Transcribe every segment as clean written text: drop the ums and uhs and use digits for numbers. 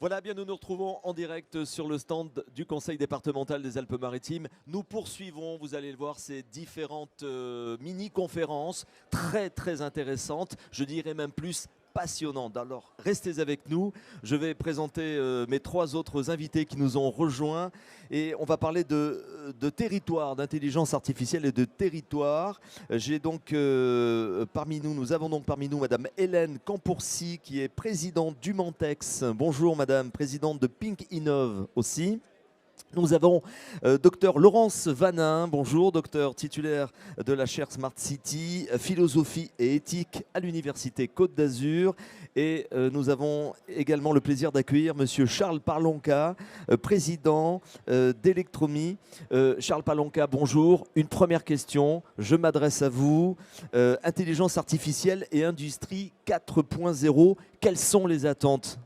Voilà, bien nous nous retrouvons en direct sur le stand du Conseil départemental des Alpes-Maritimes. Nous poursuivons, vous allez le voir, ces différentes mini-conférences très intéressantes, je dirais même plus passionnantes. Alors restez avec nous, je vais présenter mes trois autres invités qui nous ont rejoints et on va parler de territoire, d'intelligence artificielle et de territoire. J'ai donc nous avons donc parmi nous Madame Hélène Campourcy qui est présidente du Mantex. Bonjour Madame, présidente de Pink Innov aussi. Nous avons docteur Laurence Vanin, bonjour, docteur titulaire de la chaire Smart City, philosophie et éthique à l'Université Côte d'Azur. Et nous avons également le plaisir d'accueillir monsieur Charles Parlonca, président d'Electromi. Charles Parlonca, bonjour. Une première question, je m'adresse à vous. Intelligence artificielle et industrie 4.0, quelles sont les attentes ?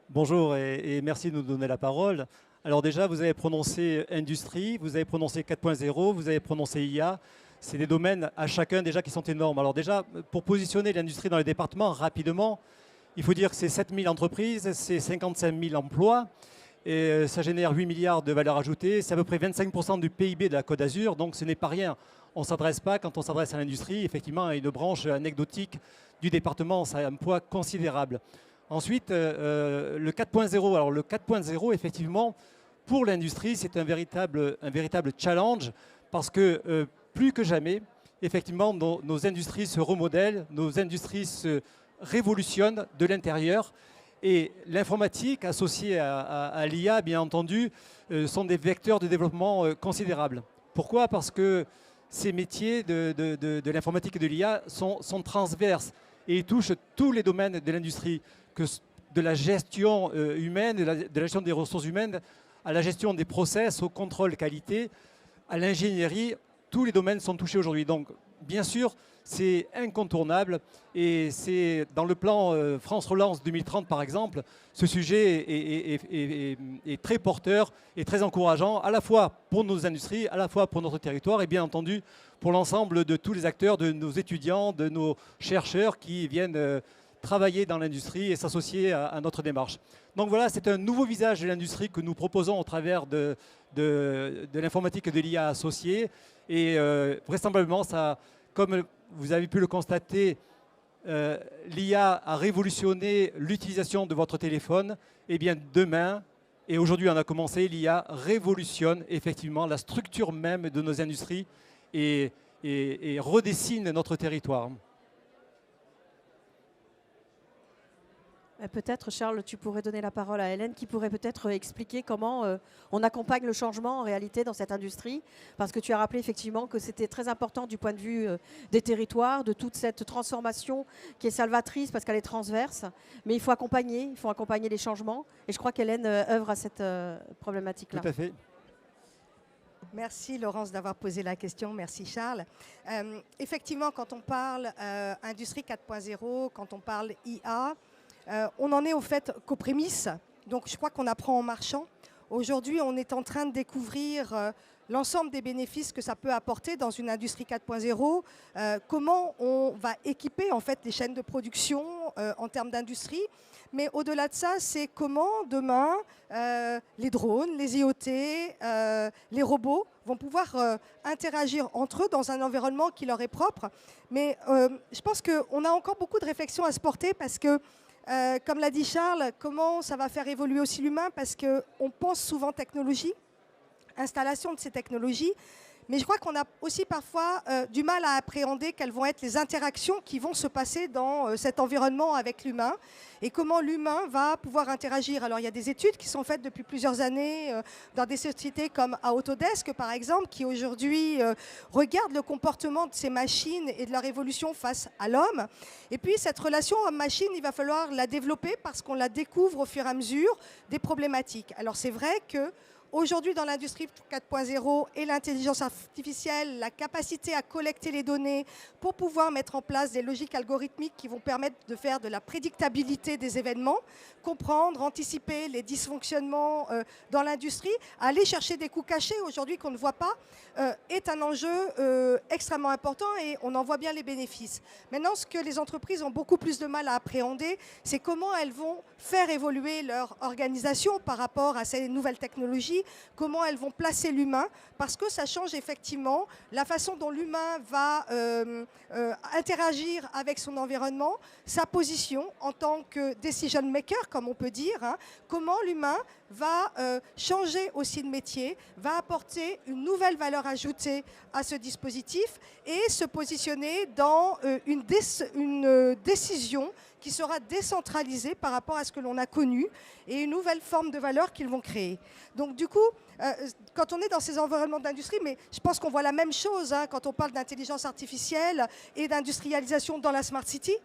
Bonjour et merci de nous donner la parole. Alors déjà, vous avez prononcé industrie, vous avez prononcé 4.0, vous avez prononcé IA. C'est des domaines à chacun déjà qui sont énormes. Alors déjà, pour positionner l'industrie dans les départements rapidement, il faut dire que c'est 7000 entreprises, c'est 55 000 emplois, et ça génère 8 milliards de valeur ajoutée, c'est à peu près 25% du PIB de la Côte d'Azur, donc ce n'est pas rien. On ne s'adresse pas, quand on s'adresse à l'industrie, effectivement, à une branche anecdotique du département, ça a un poids considérable. Ensuite, le 4.0. Alors le 4.0, effectivement, pour l'industrie, c'est un véritable challenge parce que plus que jamais, effectivement, nos industries se remodèlent, nos industries se révolutionnent de l'intérieur. Et l'informatique associée à l'IA, bien entendu, sont des vecteurs de développement considérables. Pourquoi ? Parce que ces métiers de l'informatique et de l'IA sont transverses et ils touchent tous les domaines de l'industrie, de la gestion humaine, de la gestion des ressources humaines, à la gestion des process, au contrôle qualité, à l'ingénierie. Tous les domaines sont touchés aujourd'hui. Donc, bien sûr, c'est incontournable. Et c'est dans le plan France Relance 2030, par exemple, ce sujet est très porteur et très encourageant, à la fois pour nos industries, à la fois pour notre territoire et bien entendu pour l'ensemble de tous les acteurs, de nos étudiants, de nos chercheurs qui viennent travailler dans l'industrie et s'associer à notre démarche. Donc voilà, c'est un nouveau visage de l'industrie que nous proposons au travers de l'informatique et de l'IA associée. Et vraisemblablement, ça, comme vous avez pu le constater, l'IA a révolutionné l'utilisation de votre téléphone. Et bien demain, et aujourd'hui on a commencé, l'IA révolutionne effectivement la structure même de nos industries et redessine notre territoire. Peut-être, Charles, tu pourrais donner la parole à Hélène qui pourrait peut-être expliquer comment on accompagne le changement en réalité dans cette industrie. Parce que tu as rappelé effectivement que c'était très important du point de vue des territoires, de toute cette transformation qui est salvatrice parce qu'elle est transverse. Mais il faut accompagner les changements. Et je crois qu'Hélène œuvre à cette problématique-là. Tout à fait. Merci Laurence d'avoir posé la question, merci Charles. Effectivement, quand on parle Industrie 4.0, quand on parle IA, on en est au fait qu'aux prémices, donc je crois qu'on apprend en marchant. Aujourd'hui, on est en train de découvrir l'ensemble des bénéfices que ça peut apporter dans une industrie 4.0, comment on va équiper en fait les chaînes de production en termes d'industrie. Mais au-delà de ça, c'est comment demain les drones, les IoT, les robots vont pouvoir interagir entre eux dans un environnement qui leur est propre. Mais je pense qu'on a encore beaucoup de réflexions à se porter parce que comme l'a dit Charles, comment ça va faire évoluer aussi l'humain? Parce qu'on pense souvent technologie, installation de ces technologies, mais je crois qu'on a aussi parfois du mal à appréhender quelles vont être les interactions qui vont se passer dans cet environnement avec l'humain et comment l'humain va pouvoir interagir. Alors il y a des études qui sont faites depuis plusieurs années dans des sociétés comme Autodesk par exemple, qui aujourd'hui regardent le comportement de ces machines et de leur évolution face à l'homme. Et puis cette relation homme-machine, il va falloir la développer parce qu'on la découvre au fur et à mesure des problématiques. Alors c'est vrai que Aujourd'hui, dans l'industrie 4.0 et l'intelligence artificielle, la capacité à collecter les données pour pouvoir mettre en place des logiques algorithmiques qui vont permettre de faire de la prédictabilité des événements, comprendre, anticiper les dysfonctionnements dans l'industrie, aller chercher des coûts cachés aujourd'hui qu'on ne voit pas, est un enjeu extrêmement important et on en voit bien les bénéfices. Maintenant, ce que les entreprises ont beaucoup plus de mal à appréhender, c'est comment elles vont faire évoluer leur organisation par rapport à ces nouvelles technologies, comment elles vont placer l'humain, parce que ça change effectivement la façon dont l'humain va interagir avec son environnement, sa position en tant que decision maker, comme on peut dire, hein, comment l'humain va changer aussi de métier, va apporter une nouvelle valeur ajoutée à ce dispositif et se positionner dans une décision qui sera décentralisée par rapport à ce que l'on a connu et une nouvelle forme de valeur qu'ils vont créer. Donc du coup, quand on est dans ces environnements d'industrie, mais je pense qu'on voit la même chose hein, quand on parle d'intelligence artificielle et d'industrialisation dans la Smart City.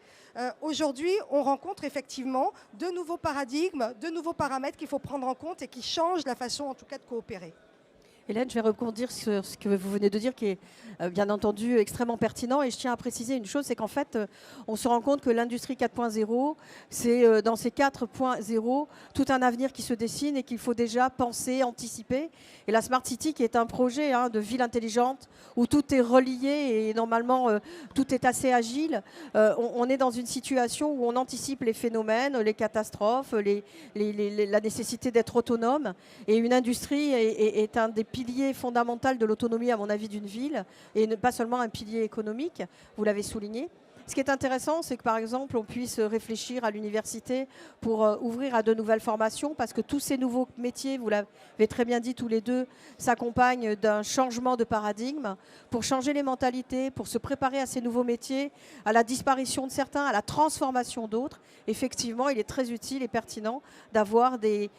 Aujourd'hui, on rencontre effectivement de nouveaux paradigmes, de nouveaux paramètres qu'il faut prendre en compte et qui changent la façon en tout cas de coopérer. Hélène, je vais rebondir sur ce que vous venez de dire, qui est bien entendu extrêmement pertinent. Et je tiens à préciser une chose, c'est qu'en fait, on se rend compte que l'industrie 4.0, c'est dans ces 4.0 tout un avenir qui se dessine et qu'il faut déjà penser, anticiper. Et la Smart City, qui est un projet de ville intelligente, où tout est relié et normalement tout est assez agile, on est dans une situation où on anticipe les phénomènes, les catastrophes, la nécessité d'être autonome. Et une industrie est un des pilier fondamental de l'autonomie, à mon avis, d'une ville, et pas seulement un pilier économique, vous l'avez souligné. Ce qui est intéressant, c'est que par exemple, on puisse réfléchir à l'université pour ouvrir à de nouvelles formations, parce que tous ces nouveaux métiers, vous l'avez très bien dit tous les deux, s'accompagnent d'un changement de paradigme pour changer les mentalités, pour se préparer à ces nouveaux métiers, à la disparition de certains, à la transformation d'autres. Effectivement, il est très utile et pertinent d'avoir des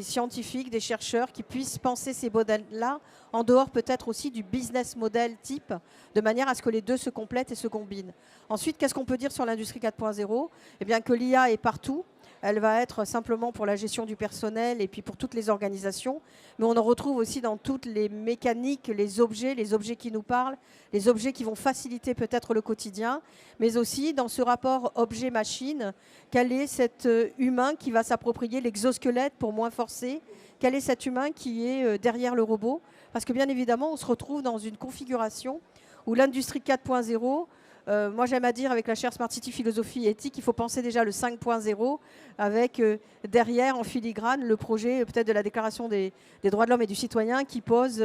scientifiques, des chercheurs qui puissent penser ces modèles-là en dehors peut-être aussi du business model type, de manière à ce que les deux se complètent et se combinent. Ensuite, qu'est-ce qu'on peut dire sur l'industrie 4.0 ? Eh bien que l'IA est partout. Elle va être simplement pour la gestion du personnel et puis pour toutes les organisations. Mais on en retrouve aussi dans toutes les mécaniques, les objets qui nous parlent, les objets qui vont faciliter peut-être le quotidien, mais aussi dans ce rapport objet-machine, quel est cet humain qui va s'approprier l'exosquelette pour moins forcer ? Quel est cet humain qui est derrière le robot ? Parce que bien évidemment, on se retrouve dans une configuration où l'industrie 4.0, moi j'aime à dire avec la chaire Smart City Philosophie et Éthique, il faut penser déjà le 5.0 avec derrière en filigrane le projet peut-être de la déclaration des droits de l'homme et du citoyen qui pose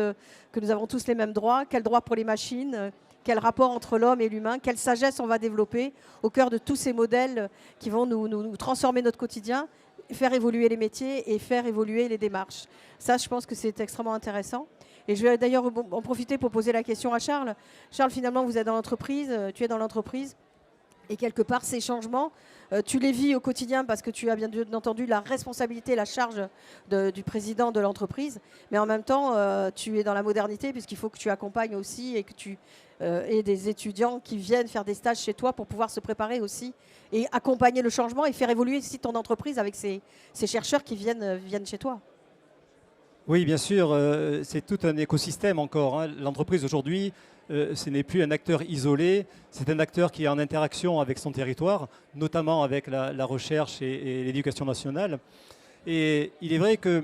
que nous avons tous les mêmes droits, quels droits pour les machines, quel rapport entre l'homme et l'humain, quelle sagesse on va développer au cœur de tous ces modèles qui vont nous transformer notre quotidien, faire évoluer les métiers et faire évoluer les démarches. Ça, je pense que c'est extrêmement intéressant. Et je vais d'ailleurs en profiter pour poser la question à Charles. Charles, finalement, vous êtes dans l'entreprise, tu es dans l'entreprise. Et quelque part, ces changements, tu les vis au quotidien parce que tu as bien entendu la responsabilité, la charge du président de l'entreprise. Mais en même temps, tu es dans la modernité puisqu'il faut que tu accompagnes aussi et que tu aies des étudiants qui viennent faire des stages chez toi pour pouvoir se préparer aussi et accompagner le changement et faire évoluer aussi ton entreprise avec ces chercheurs qui viennent chez toi. Oui, bien sûr, c'est tout un écosystème encore. Hein. L'entreprise aujourd'hui, ce n'est plus un acteur isolé, c'est un acteur qui est en interaction avec son territoire, notamment avec la recherche et l'éducation nationale. Et il est vrai que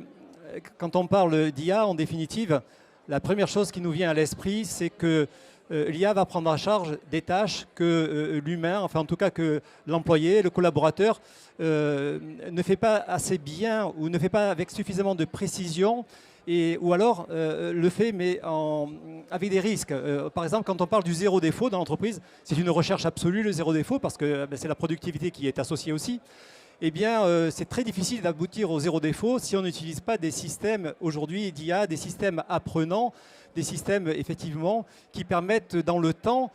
quand on parle d'IA, en définitive, la première chose qui nous vient à l'esprit, c'est que l'IA va prendre en charge des tâches que l'humain, enfin en tout cas que l'employé, le collaborateur, ne fait pas assez bien ou ne fait pas avec suffisamment de précision ou alors le fait mais avec des risques. Par exemple, quand on parle du zéro défaut dans l'entreprise, c'est une recherche absolue le zéro défaut parce que c'est la productivité qui est associée aussi. Eh bien, c'est très difficile d'aboutir au zéro défaut si on n'utilise pas des systèmes aujourd'hui d'IA, des systèmes apprenants, des systèmes effectivement qui permettent dans le temps,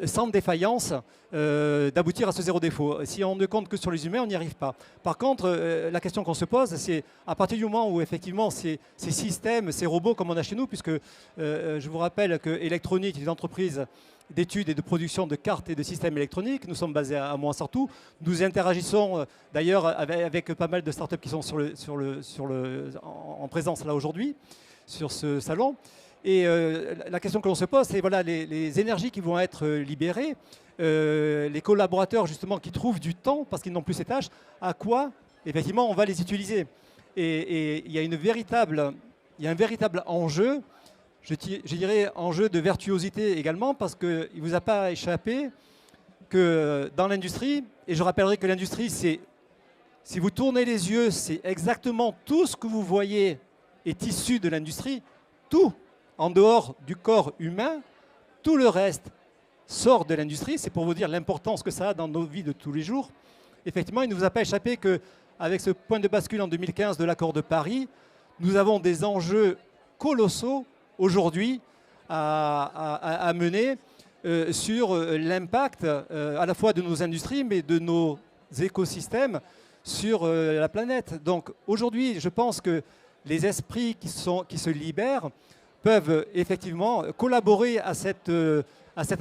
sans défaillance, d'aboutir à ce zéro défaut. Si on ne compte que sur les humains, on n'y arrive pas. Par contre, la question qu'on se pose, c'est à partir du moment où effectivement ces systèmes, ces robots comme on a chez nous, puisque je vous rappelle que Electronic est une entreprise d'études et de production de cartes et de systèmes électroniques. Nous sommes basés à Montsartou. Nous interagissons d'ailleurs avec pas mal de startups qui sont en présence là aujourd'hui sur ce salon. Et la question que l'on se pose, c'est voilà, les énergies qui vont être libérées, les collaborateurs justement qui trouvent du temps parce qu'ils n'ont plus ces tâches, à quoi effectivement on va les utiliser. Et il y a un véritable enjeu. Je dirais enjeu de virtuosité également, parce qu'il ne vous a pas échappé que dans l'industrie, et je rappellerai que l'industrie, c'est, si vous tournez les yeux, c'est exactement tout ce que vous voyez est issu de l'industrie, tout en dehors du corps humain, tout le reste sort de l'industrie. C'est pour vous dire l'importance que ça a dans nos vies de tous les jours. Effectivement, il ne vous a pas échappé qu'avec ce point de bascule en 2015 de l'accord de Paris, nous avons des enjeux colossaux aujourd'hui à mener sur l'impact à la fois de nos industries mais de nos écosystèmes sur la planète. Donc aujourd'hui, je pense que les esprits qui se libèrent peuvent effectivement collaborer à cet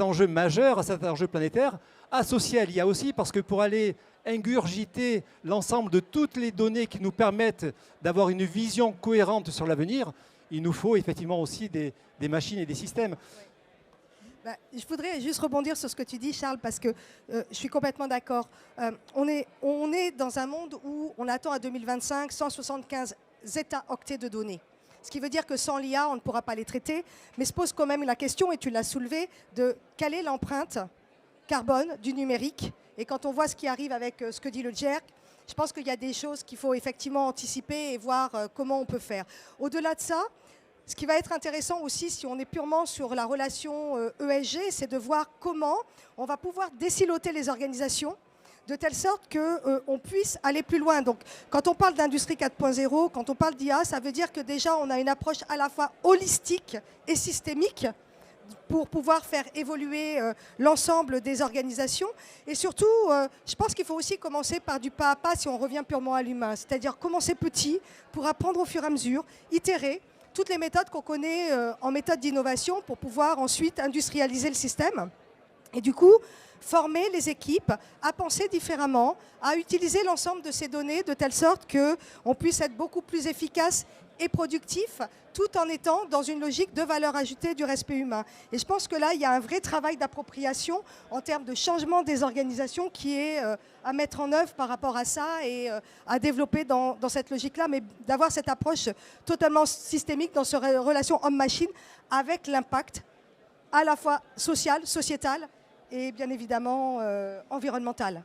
enjeu majeur, à cet enjeu planétaire, associé à l'IA aussi, parce que pour aller ingurgiter l'ensemble de toutes les données qui nous permettent d'avoir une vision cohérente sur l'avenir, il nous faut effectivement aussi des machines et des systèmes. Ben, je voudrais juste rebondir sur ce que tu dis, Charles, parce que je suis complètement d'accord. On est dans un monde où on attend à 2025 175 zeta-octets de données. Ce qui veut dire que sans l'IA, on ne pourra pas les traiter. Mais se pose quand même la question, et tu l'as soulevé, de quelle est l'empreinte carbone du numérique. Et quand on voit ce qui arrive avec ce que dit le GERC, je pense qu'il y a des choses qu'il faut effectivement anticiper et voir comment on peut faire. Au-delà de ça, ce qui va être intéressant aussi, si on est purement sur la relation ESG, c'est de voir comment on va pouvoir désiloter les organisations de telle sorte qu'on puisse aller plus loin. Donc, quand on parle d'industrie 4.0, quand on parle d'IA, ça veut dire que déjà, on a une approche à la fois holistique et systémique pour pouvoir faire évoluer l'ensemble des organisations. Et surtout, je pense qu'il faut aussi commencer par du pas à pas si on revient purement à l'humain. C'est-à-dire commencer petit pour apprendre au fur et à mesure, itérer toutes les méthodes qu'on connaît en méthode d'innovation pour pouvoir ensuite industrialiser le système. Et du coup, former les équipes à penser différemment, à utiliser l'ensemble de ces données de telle sorte qu'on puisse être beaucoup plus efficace et productif, tout en étant dans une logique de valeur ajoutée du respect humain. Et je pense que là, il y a un vrai travail d'appropriation en termes de changement des organisations qui est à mettre en œuvre par rapport à ça et à développer dans cette logique-là, mais d'avoir cette approche totalement systémique dans cette relation homme-machine avec l'impact à la fois social, sociétal et bien évidemment environnemental.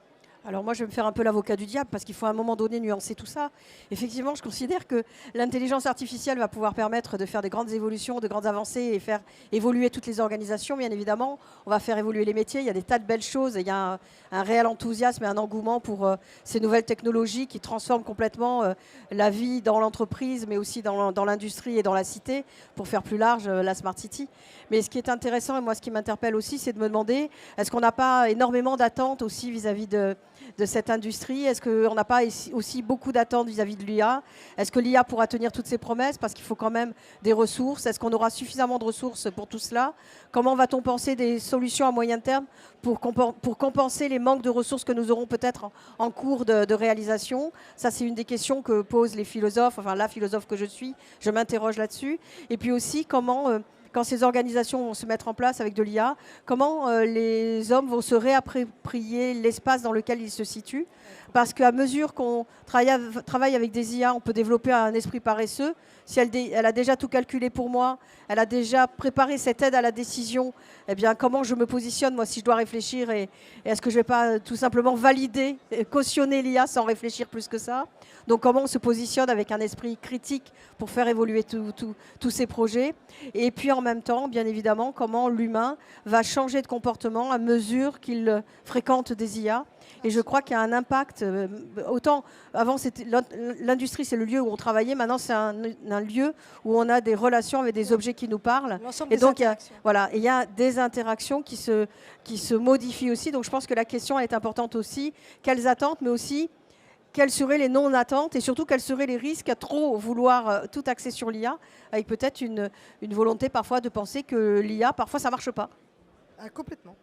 Alors moi, je vais me faire un peu l'avocat du diable parce qu'il faut à un moment donné nuancer tout ça. Effectivement, je considère que l'intelligence artificielle va pouvoir permettre de faire des grandes évolutions, de grandes avancées et faire évoluer toutes les organisations. Bien évidemment, on va faire évoluer les métiers. Il y a des tas de belles choses et il y a un réel enthousiasme et un engouement pour ces nouvelles technologies qui transforment complètement la vie dans l'entreprise, mais aussi dans l'industrie et dans la cité, pour faire plus large la Smart City. Mais ce qui est intéressant, et moi ce qui m'interpelle aussi, c'est de me demander, est-ce qu'on n'a pas énormément d'attentes aussi vis-à-vis de cette industrie? Est-ce qu'on n'a pas aussi beaucoup d'attentes vis-à-vis de l'IA? Est-ce que l'IA pourra tenir toutes ses promesses? Parce qu'il faut quand même des ressources. Est-ce qu'on aura suffisamment de ressources pour tout cela? Comment va-t-on penser des solutions à moyen terme pour compenser les manques de ressources que nous aurons peut-être en cours de réalisation? Ça, c'est une des questions que posent les philosophes, enfin la philosophe que je suis. Je m'interroge là-dessus. Et puis aussi, comment... quand ces organisations vont se mettre en place avec de l'IA, comment les hommes vont se réapproprier l'espace dans lequel ils se situent. Parce qu'à mesure qu'on travaille avec des IA, on peut développer un esprit paresseux. Si elle a déjà tout calculé pour moi, elle a déjà préparé cette aide à la décision, eh bien, comment je me positionne, moi, si je dois réfléchir et est-ce que je ne vais pas tout simplement valider, cautionner l'IA sans réfléchir plus que ça? Donc, comment on se positionne avec un esprit critique pour faire évoluer tous ces projets? Et puis, en même temps, bien évidemment, comment l'humain va changer de comportement à mesure qu'il fréquente des IA. Et je crois qu'il y a un impact. Autant avant, l'industrie, c'est le lieu où on travaillait. Maintenant, c'est un lieu où on a des relations avec des objets qui nous parlent. Et donc, il y a des interactions qui se modifient aussi. Donc, je pense que la question est importante aussi. Quelles attentes, mais aussi quelles seraient les non-attentes et surtout quels seraient les risques à trop vouloir tout axer sur l'IA, avec peut-être une volonté parfois de penser que l'IA, parfois, ça ne marche pas. Complètement.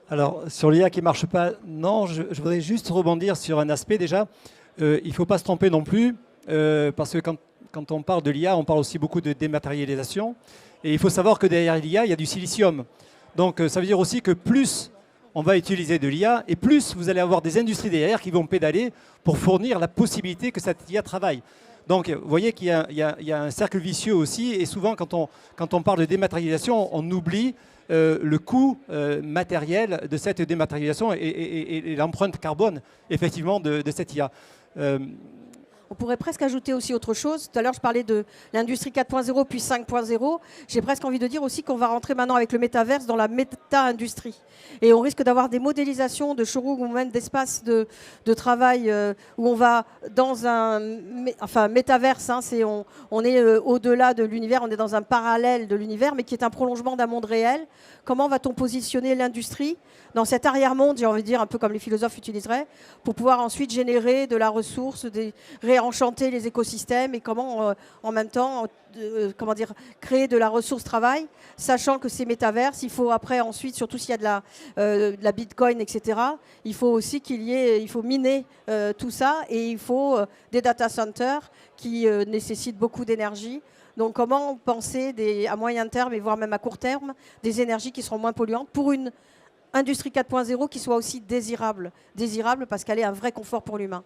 Alors, sur l'IA qui ne marche pas, non, je voudrais juste rebondir sur un aspect déjà. Il ne faut pas se tromper non plus, parce que quand on parle de l'IA, on parle aussi beaucoup de dématérialisation. Et il faut savoir que derrière l'IA, il y a du silicium. Donc, ça veut dire aussi que plus on va utiliser de l'IA, et plus vous allez avoir des industries derrière qui vont pédaler pour fournir la possibilité que cette IA travaille. Donc, vous voyez qu'il y a un cercle vicieux aussi, et souvent, quand on parle de dématérialisation, on oublie le coût matériel de cette dématérialisation et l'empreinte carbone, effectivement, de cette IA. On pourrait presque ajouter aussi autre chose. Tout à l'heure, je parlais de l'industrie 4.0 puis 5.0. J'ai presque envie de dire aussi qu'on va rentrer maintenant avec le métaverse dans la méta-industrie. Et on risque d'avoir des modélisations de showroom ou même d'espaces de travail où on va dans un métaverse. On est au-delà de l'univers, on est dans un parallèle de l'univers, mais qui est un prolongement d'un monde réel. Comment va-t-on positionner l'industrie dans cet arrière-monde, j'ai envie de dire, un peu comme les philosophes utiliseraient, pour pouvoir ensuite générer de la ressource, réenchanter les écosystèmes et comment, en même temps, créer de la ressource travail, sachant que ces métaverses, il faut après, ensuite, surtout s'il y a de la Bitcoin, etc., il faut aussi il faut miner tout ça et il faut des data centers qui nécessitent beaucoup d'énergie. Donc, comment penser à moyen terme et voire même à court terme des énergies qui seront moins polluantes pour une industrie 4.0 qui soit aussi désirable parce qu'elle est un vrai confort pour l'humain.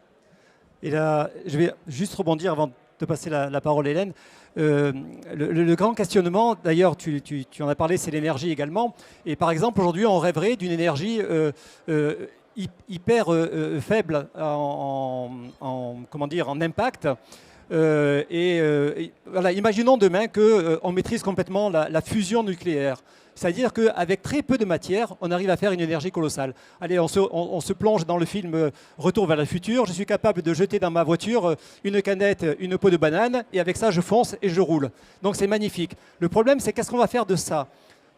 Et là, je vais juste rebondir avant de passer la parole à Hélène. Le grand questionnement, d'ailleurs, tu en as parlé, c'est l'énergie également. Et par exemple, aujourd'hui, on rêverait d'une énergie hyper faible en impact. Voilà, imaginons demain qu'on maîtrise complètement la fusion nucléaire. C'est-à-dire qu'avec très peu de matière, on arrive à faire une énergie colossale. Allez, on se plonge dans le film Retour vers le futur. Je suis capable de jeter dans ma voiture une canette, une peau de banane, et avec ça, je fonce et je roule. Donc c'est magnifique. Le problème, c'est qu'est-ce qu'on va faire de ça?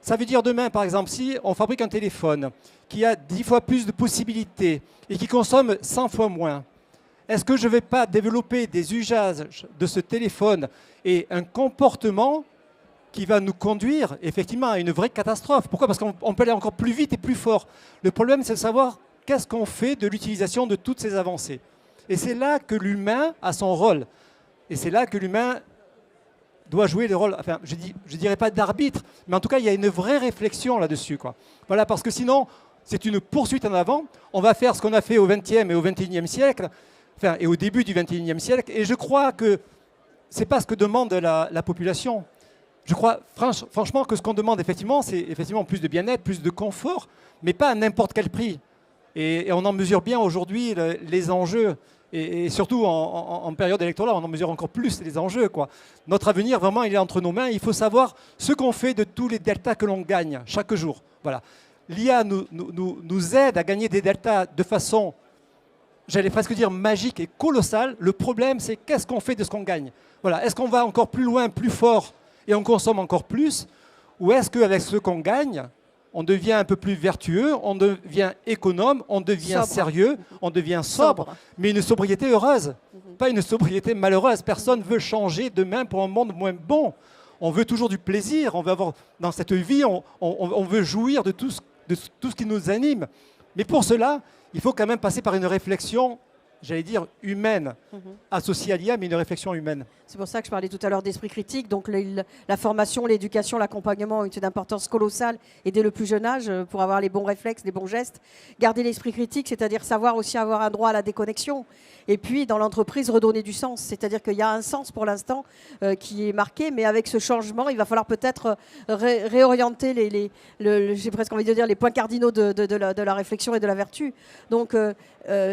Ça veut dire demain, par exemple, si on fabrique un téléphone qui a 10 fois plus de possibilités et qui consomme 100 fois moins, est-ce que je ne vais pas développer des usages de ce téléphone et un comportement qui va nous conduire effectivement à une vraie catastrophe? Pourquoi? Parce qu'on peut aller encore plus vite et plus fort. Le problème, c'est de savoir qu'est-ce qu'on fait de l'utilisation de toutes ces avancées. Et c'est là que l'humain a son rôle. Et c'est là que l'humain doit jouer le rôle, enfin, je ne dirais pas d'arbitre, mais en tout cas, il y a une vraie réflexion là-dessus, quoi. Voilà, parce que sinon, c'est une poursuite en avant. On va faire ce qu'on a fait au XXe et au XXIe siècle, enfin, et au début du XXIe siècle. Et je crois que ce n'est pas ce que demande la population. Je crois franchement que ce qu'on demande, effectivement, c'est effectivement plus de bien-être, plus de confort, mais pas à n'importe quel prix. Et on en mesure bien aujourd'hui les enjeux. Et surtout en période électorale, on en mesure encore plus les enjeux, quoi. Notre avenir, vraiment, il est entre nos mains. Il faut savoir ce qu'on fait de tous les deltas que l'on gagne chaque jour. Voilà. L'IA nous aide à gagner des deltas de façon, j'allais presque dire magique et colossale. Le problème, c'est qu'est-ce qu'on fait de ce qu'on gagne? Voilà. Est-ce qu'on va encore plus loin, plus fort et on consomme encore plus? Ou est-ce qu'avec ce qu'on gagne, on devient un peu plus vertueux, on devient économe, on devient sérieux, on devient sobre, mais une sobriété heureuse, pas une sobriété malheureuse. Personne ne veut changer demain pour un monde moins bon. On veut toujours du plaisir, on veut avoir, dans cette vie, on veut jouir de tout ce qui nous anime. Mais pour cela, il faut quand même passer par une réflexion, j'allais dire, humaine, associée à l'IA, mais une réflexion humaine. C'est pour ça que je parlais tout à l'heure d'esprit critique. Donc la formation, l'éducation, l'accompagnement ont une importance colossale et dès le plus jeune âge pour avoir les bons réflexes, les bons gestes. Garder l'esprit critique, c'est-à-dire savoir aussi avoir un droit à la déconnexion. Et puis dans l'entreprise, redonner du sens. C'est-à-dire qu'il y a un sens pour l'instant qui est marqué, mais avec ce changement, il va falloir peut-être réorienter j'ai presque envie de dire les points cardinaux de la réflexion et de la vertu. Donc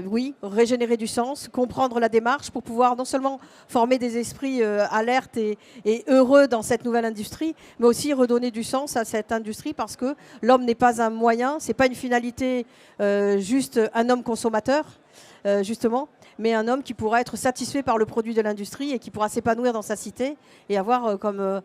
oui, régénérer du sens, comprendre la démarche pour pouvoir non seulement former des esprits alertes et heureux dans cette nouvelle industrie, mais aussi redonner du sens à cette industrie parce que l'homme n'est pas un moyen, c'est pas une finalité juste un homme consommateur, justement, mais un homme qui pourra être satisfait par le produit de l'industrie et qui pourra s'épanouir dans sa cité et avoir, comme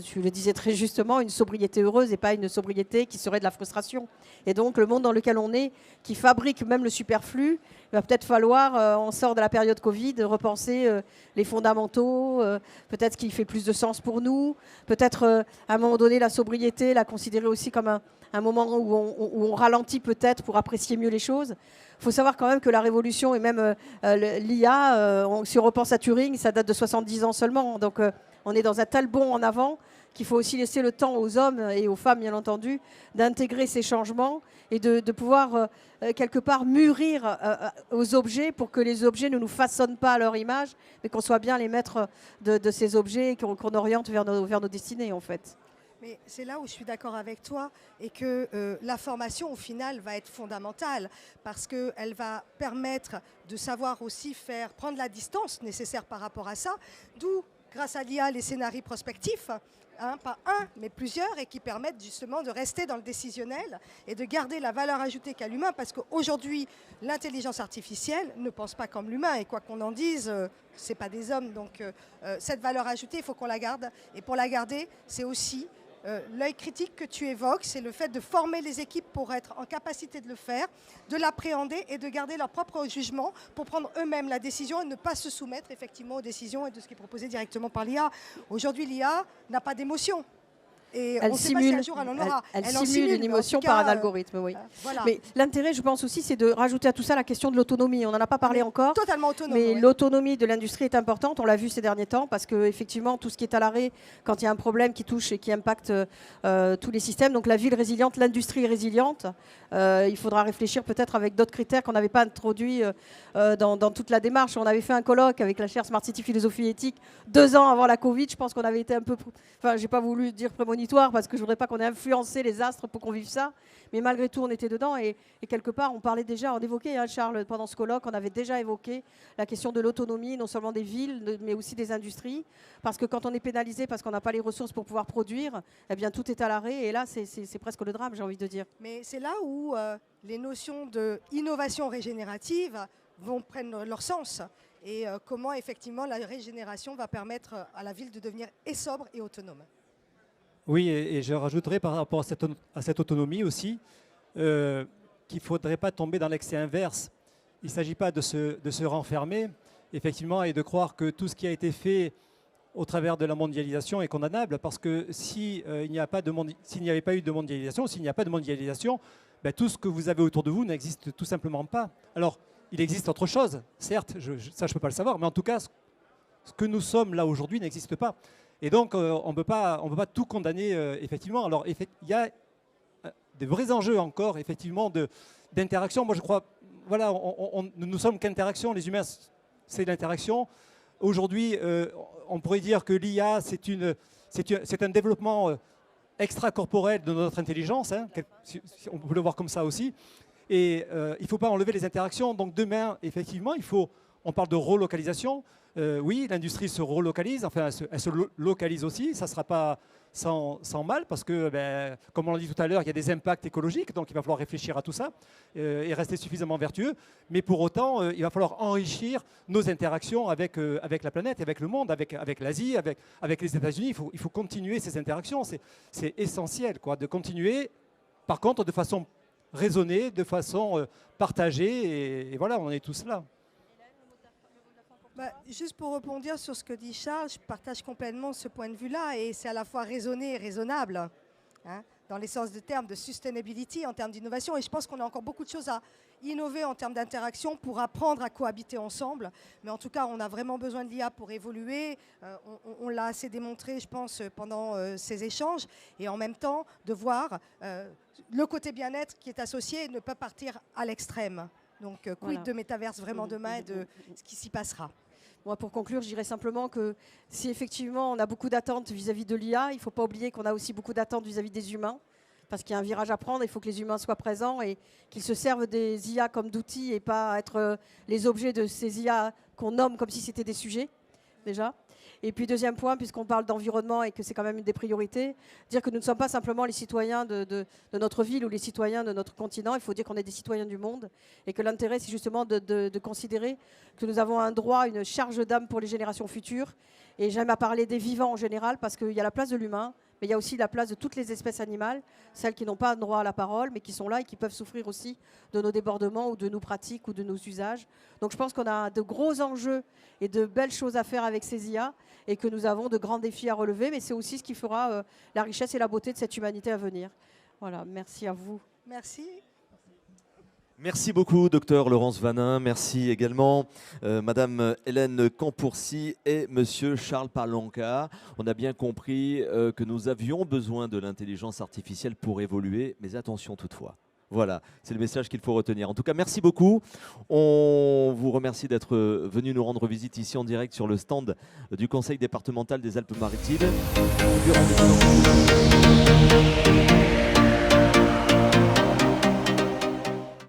tu le disais très justement, une sobriété heureuse et pas une sobriété qui serait de la frustration. Et donc le monde dans lequel on est, qui fabrique même le superflu, il va peut-être falloir, on sort de la période Covid, repenser les fondamentaux, peut-être ce qui fait plus de sens pour nous, peut-être à un moment donné la sobriété, la considérer aussi comme un moment où on ralentit peut-être pour apprécier mieux les choses. Il faut savoir quand même que la révolution et même l'IA, si on repense à Turing, ça date de 70 ans seulement. Donc on est dans un tel bond en avant qu'il faut aussi laisser le temps aux hommes et aux femmes, bien entendu, d'intégrer ces changements et de pouvoir quelque part mûrir aux objets pour que les objets ne nous façonnent pas à leur image, mais qu'on soit bien les maîtres de ces objets et qu'on oriente vers nos destinées en fait. Mais c'est là où je suis d'accord avec toi et que la formation, au final, va être fondamentale parce qu'elle va permettre de savoir aussi prendre la distance nécessaire par rapport à ça, d'où, grâce à l'IA, les scénarios prospectifs, pas un, mais plusieurs, et qui permettent justement de rester dans le décisionnel et de garder la valeur ajoutée qu'a l'humain, parce qu'aujourd'hui, l'intelligence artificielle ne pense pas comme l'humain, et quoi qu'on en dise, ce n'est pas des hommes. Donc cette valeur ajoutée, il faut qu'on la garde, et pour la garder, c'est aussi l'œil critique que tu évoques, c'est le fait de former les équipes pour être en capacité de le faire, de l'appréhender et de garder leur propre jugement pour prendre eux-mêmes la décision et ne pas se soumettre effectivement aux décisions et de ce qui est proposé directement par l'IA. Aujourd'hui, l'IA n'a pas d'émotion. Et elle on ne sait simule, pas si un jour elle en aura. Elle en simule une émotion par un algorithme, oui. Voilà. Mais l'intérêt, je pense aussi, c'est de rajouter à tout ça la question de l'autonomie. On n'en a pas parlé encore. Totalement autonome. Mais oui. l'autonomie de l'industrie est importante. On l'a vu ces derniers temps parce que effectivement, tout ce qui est à l'arrêt, quand il y a un problème qui touche et qui impacte tous les systèmes, donc la ville résiliente, l'industrie résiliente, il faudra réfléchir peut-être avec d'autres critères qu'on n'avait pas introduits dans toute la démarche. On avait fait un colloque avec la chaire Smart City Philosophie Éthique 2 ans avant la Covid. Je pense qu'on avait été un peu... Enfin, j'ai pas voulu dire prémonitoire parce que je voudrais pas qu'on ait influencé les astres pour qu'on vive ça. Mais malgré tout, on était dedans et quelque part, on parlait déjà, on évoquait, hein, Charles, pendant ce colloque, on avait déjà évoqué la question de l'autonomie, non seulement des villes, mais aussi des industries. Parce que quand on est pénalisé, parce qu'on n'a pas les ressources pour pouvoir produire, eh bien, tout est à l'arrêt. Et là, c'est presque le drame, j'ai envie de dire. Mais c'est là où les notions d'innovation régénérative vont prendre leur sens. Et comment, effectivement, la régénération va permettre à la ville de devenir sobre et autonome. Oui, et je rajouterais par rapport à cette autonomie aussi qu'il ne faudrait pas tomber dans l'excès inverse. Il ne s'agit pas de se renfermer, effectivement, et de croire que tout ce qui a été fait au travers de la mondialisation est condamnable, parce que s'il n'y avait pas eu de mondialisation, s'il n'y a pas de mondialisation, ben, tout ce que vous avez autour de vous n'existe tout simplement pas. Alors, il existe autre chose, certes, ça je ne peux pas le savoir, mais en tout cas, ce que nous sommes là aujourd'hui n'existe pas. Et donc, on ne peut pas tout condamner, effectivement. Alors, il y a des vrais enjeux encore, effectivement, d'interaction. Moi, je crois, voilà, nous ne sommes qu'interaction. Les humains, c'est l'interaction. Aujourd'hui, on pourrait dire que l'IA, c'est un développement extracorporel de notre intelligence. Hein, on peut le voir comme ça aussi. Et il ne faut pas enlever les interactions. Donc, demain, effectivement, on parle de relocalisation. Oui, l'industrie se relocalise, enfin elle se localise aussi, ça ne sera pas sans mal parce que, ben, comme on l'a dit tout à l'heure, il y a des impacts écologiques, donc il va falloir réfléchir à tout ça et rester suffisamment vertueux. Mais pour autant, il va falloir enrichir nos interactions avec la planète, avec le monde, avec l'Asie, avec les États-Unis. Il faut continuer ces interactions, c'est essentiel quoi, de continuer, par contre de façon raisonnée, de façon partagée, et voilà, on est tous là. Juste pour rebondir sur ce que dit Charles, je partage complètement ce point de vue-là et c'est à la fois raisonné et raisonnable, hein, dans l'essence du terme de sustainability, en termes d'innovation. Et je pense qu'on a encore beaucoup de choses à innover en termes d'interaction pour apprendre à cohabiter ensemble. Mais en tout cas, on a vraiment besoin de l'IA pour évoluer. On l'a assez démontré, je pense, pendant ces échanges. Et en même temps, de voir le côté bien-être qui est associé et ne pas partir à l'extrême. Donc, quid voilà. de métaverse vraiment demain et de ce qui s'y passera. Moi, pour conclure, je dirais simplement que si effectivement on a beaucoup d'attentes vis-à-vis de l'IA, il ne faut pas oublier qu'on a aussi beaucoup d'attentes vis-à-vis des humains. parce qu'il y a un virage à prendre, il faut que les humains soient présents et qu'ils se servent des IA comme d'outils et pas être les objets de ces IA qu'on nomme comme si c'était des sujets, déjà. Et puis deuxième point, puisqu'on parle d'environnement et que c'est quand même une des priorités, dire que nous ne sommes pas simplement les citoyens de notre ville ou les citoyens de notre continent, il faut dire qu'on est des citoyens du monde et que l'intérêt c'est justement de considérer que nous avons un droit, une charge d'âme pour les générations futures. Et j'aime à parler des vivants en général parce qu'il y a la place de l'humain, mais il y a aussi la place de toutes les espèces animales, celles qui n'ont pas droit à la parole, mais qui sont là et qui peuvent souffrir aussi de nos débordements ou de nos pratiques ou de nos usages. Donc je pense qu'on a de gros enjeux et de belles choses à faire avec ces IA et que nous avons de grands défis à relever, mais c'est aussi ce qui fera la richesse et la beauté de cette humanité à venir. Voilà, merci à vous. Merci. Merci beaucoup, docteur Laurence Vanin. Merci également, madame Hélène Campourcy et monsieur Charles Palanca. On a bien compris que nous avions besoin de l'intelligence artificielle pour évoluer, mais attention toutefois. Voilà, c'est le message qu'il faut retenir. En tout cas, merci beaucoup. On vous remercie d'être venu nous rendre visite ici en direct sur le stand du Conseil départemental des Alpes-Maritimes.